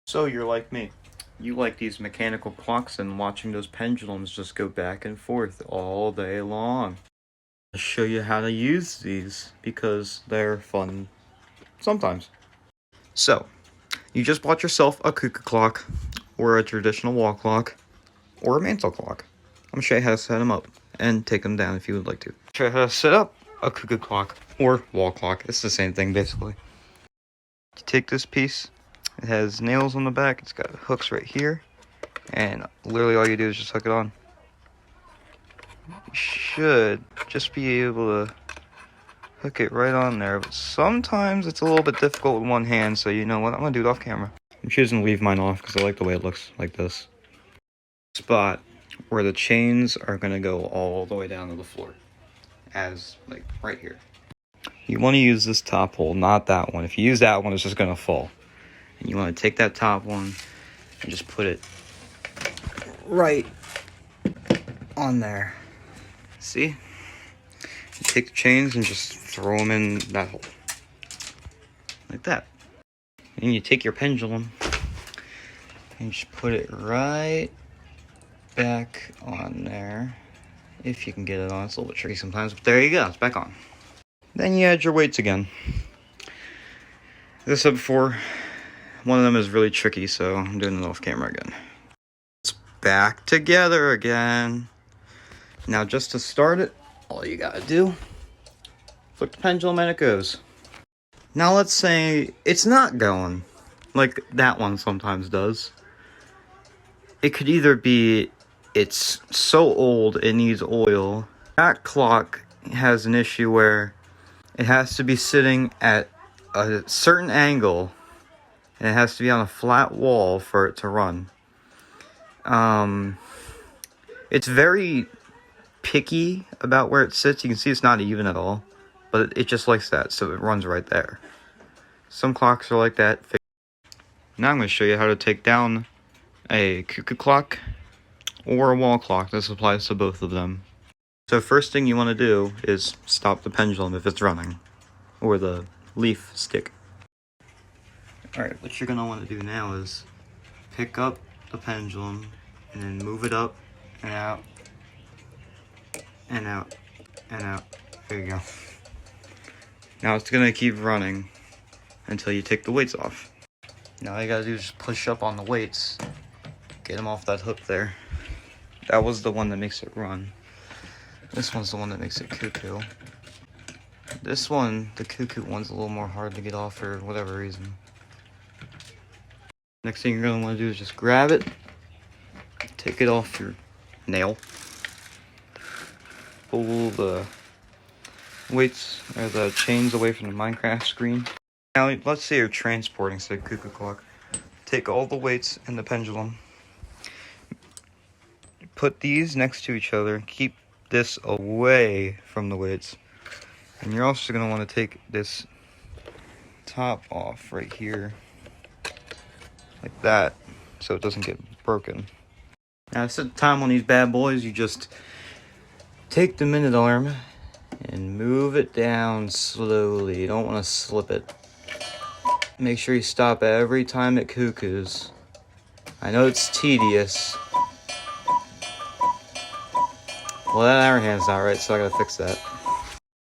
So you're like me. You like these mechanical clocks and watching those pendulums just go back and forth all day long. I'll show you how to use these because they're fun sometimes. So, you just bought yourself a cuckoo clock, or a traditional wall clock, or a mantle clock. I'm gonna show you how to set them up and take them down if you would like to. Show you how to set up a cuckoo clock or wall clock. It's the same thing basically. You take this piece. It has nails on the back. It's got hooks right here. And literally all you do is just hook it on. You should just be able to hook it right on there. But sometimes it's a little bit difficult with one hand. So you know what? I'm going to do it off camera. I'm choosing to leave mine off because I like the way it looks like this. Spot where the chains are going to go all the way down to the floor. As like right here. You want to use this top hole, not that one. If you use that one, it's just going to fall. And you want to take that top one and just put it right on there. See? You take the chains and just throw them in that hole. Like that. And you take your pendulum and just put it right back on there. If you can get it on. It's a little bit tricky sometimes, but there you go. It's back on. Then you add your weights again. As I said before, one of them is really tricky, so I'm doing it off camera again. It's back together again. Now just to start it, all you gotta do, flip the pendulum and it goes. Now let's say it's not going, like that one sometimes does. It could either be it's so old it needs oil. That clock has an issue where it has to be sitting at a certain angle and it has to be on a flat wall for it to run. It's very picky about where it sits. You can see it's not even at all, but it just likes that, so it runs right there. Some clocks are like that. Now I'm going to show you how to take down a cuckoo clock or a wall clock. This applies to both of them. So first thing you want to do is stop the pendulum if it's running, or the leaf stick. Alright, what you're going to want to do now is pick up the pendulum and then move it up and out and out and out. There you go. Now it's going to keep running until you take the weights off. Now all you got to do is just push up on the weights, get them off that hook there. That was the one that makes it run. This one's the one that makes it cuckoo. This one, the cuckoo one's a little more hard to get off for whatever reason. Next thing you're going to want to do is just grab it, take it off your nail, pull the weights or the chains away from the Minecraft screen. Now let's say you're transporting, say, cuckoo clock. Take all the weights and the pendulum, put these next to each other, keep this away from the weights. And you're also going to want to take this top off right here, like that, so it doesn't get broken. Now to set the time on these bad boys, you just take the minute arm and move it down slowly. You don't want to slip it. Make sure you stop every time it cuckoos. I know it's tedious. Well, that iron hand's not right, so I gotta fix that.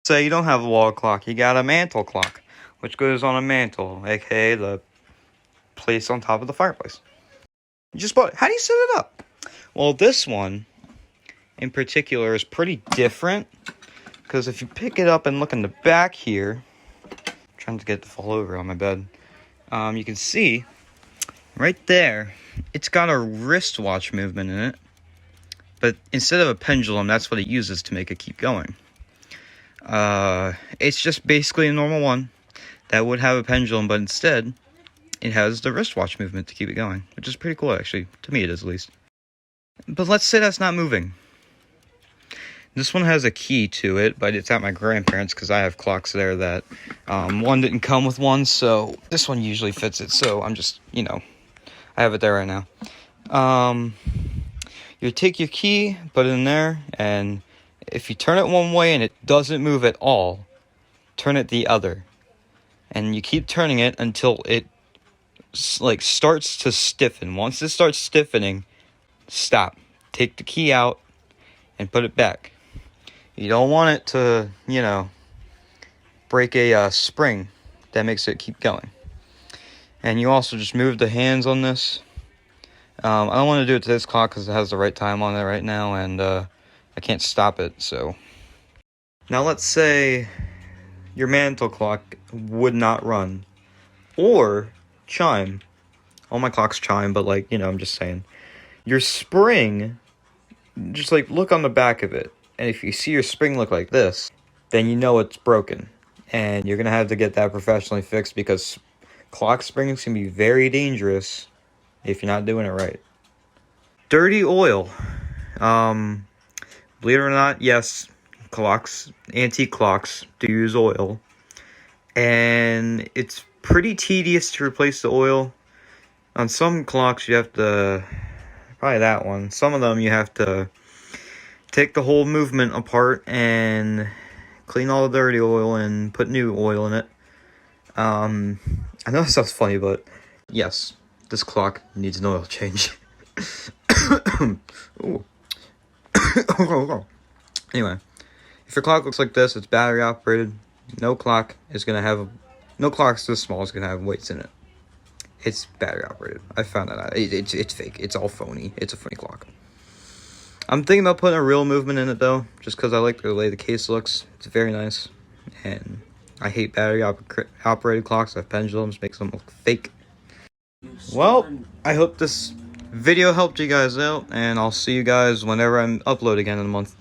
Say you don't have a wall clock, you got a mantle clock, which goes on a mantle, aka the place on top of the fireplace. You just bought it. How do you set it up? Well, this one in particular is pretty different, because if you pick it up and look in the back here, I'm trying to get it to fall over on my bed, you can see right there, it's got a wristwatch movement in it. But instead of a pendulum, that's what it uses to make it keep going. It's just basically a normal one that would have a pendulum, but instead, it has the wristwatch movement to keep it going, which is pretty cool, actually. To me, it is, at least. But let's say that's not moving. This one has a key to it, but it's at my grandparents' because I have clocks there that one didn't come with one, so this one usually fits it. So I'm just, I have it there right now. You take your key, put it in there, and if you turn it one way and it doesn't move at all, turn it the other. And you keep turning it until it like starts to stiffen. Once it starts stiffening, stop. Take the key out and put it back. You don't want it to, you know, break a spring that makes it keep going. And you also just move the hands on this. I don't want to do it to this clock because it has the right time on it right now, and I can't stop it. So now let's say your mantle clock would not run or chime. All my clocks chime, but like, you know, I'm just saying. Your spring, just like look on the back of it, and if you see your spring look like this, then you know it's broken, and you're gonna have to get that professionally fixed because clock springs can be very dangerous if you're not doing it right. Dirty oil. Believe it or not, yes, clocks, antique clocks do use oil, and it's pretty tedious to replace the oil. On some clocks, you have to, probably that one, some of them you have to take the whole movement apart and clean all the dirty oil and put new oil in it. I know it sounds funny, but yes, this clock needs an oil change. Ooh. Anyway, if your clock looks like this, it's battery operated. No clock this small is gonna have weights in it. It's battery operated. I found that out. It's fake. It's all phony. It's a phony clock. I'm thinking about putting a real movement in it though, just because I like the way the case looks. It's very nice, and I hate battery operated clocks. I have pendulums, makes them look fake. Well, I hope this video helped you guys out, and I'll see you guys whenever I upload again in a month.